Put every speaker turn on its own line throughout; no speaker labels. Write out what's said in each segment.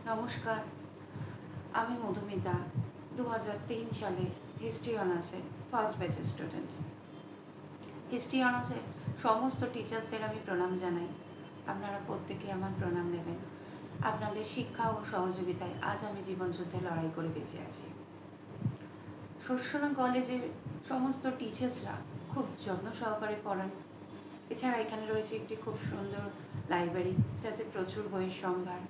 নমস্কার, আমি মধুমিতা 2003 সালে হিস্ট্রি অনার্সের ফার্স্ট ব্যাচের স্টুডেন্ট। হিস্ট্রি অনার্সের সমস্ত টিচার্সদের আমি প্রণাম জানাই। আপনারা প্রত্যেকে আমার প্রণাম নেবেন। আপনাদের শিক্ষা ও সহযোগিতায় আজ আমি জীবনযুদ্ধে লড়াই করে বেঁচে আছি। শস্যনা কলেজের সমস্ত টিচার্সরা খুব যত্ন সহকারে পড়ান। এছাড়া এখানে রয়েছে একটি খুব সুন্দর লাইব্রেরি, যাতে প্রচুর বইয়ের সম্ভার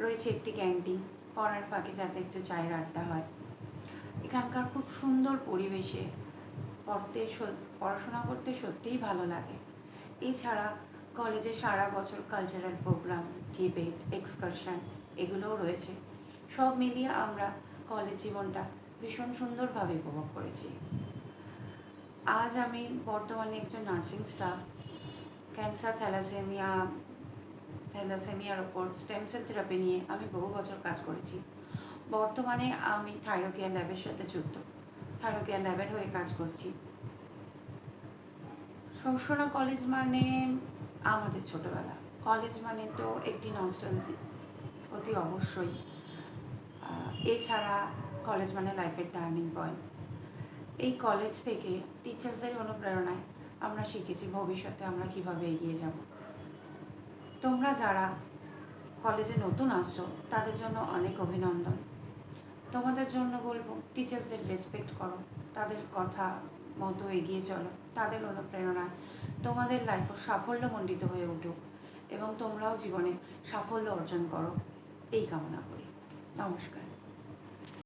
রয়েছে, একটি ক্যান্টিন, পড়ার ফাঁকে যাতে একটু চায়ের আড্ডা হয়। এখানকার খুব সুন্দর পরিবেশে পড়াশোনা করতে সত্যিই ভালো লাগে। এছাড়া কলেজে সারা বছর কালচারাল প্রোগ্রাম, ডিবেট, এক্সকারশন এগুলোও রয়েছে। সব মিলিয়ে আমরা কলেজ জীবনটা ভীষণ সুন্দরভাবে উপভোগ করেছি। আজ আমি বর্তমানে একজন নার্সিং স্টাফ। ক্যান্সার, থ্যালাসেমিয়ার ওপর স্টেম সেল থেরাপি নিয়ে আমি বহু বছর কাজ করেছি। বর্তমানে আমি থাইরোকেয়ার ল্যাবের সাথে যুক্ত, থাইরোকেয়ার ল্যাবের হয়ে কাজ করছি। শস্যনা কলেজ মানে আমাদের ছোটোবেলা। কলেজ মানে তো একটি নস্টালজি অতি অবশ্যই। এছাড়া কলেজ মানে লাইফের টার্নিং পয়েন্ট। এই কলেজ থেকে টিচার্সদের অনুপ্রেরণায় আমরা শিখেছি ভবিষ্যতে আমরা কীভাবে এগিয়ে যাব। তোমরা যারা কলেজে নতুন আসছো তাদের জন্য অনেক অভিনন্দন। তোমাদের জন্য বলবো, টিচার্সদের রেসপেক্ট করো, তাদের কথা মতো এগিয়ে চলো, তাদের অনুপ্রেরণায় তোমাদের লাইফও সাফল্যমণ্ডিত হয়ে উঠুক এবং তোমরাও জীবনে সাফল্য অর্জন করো, এই কামনা করি। নমস্কার।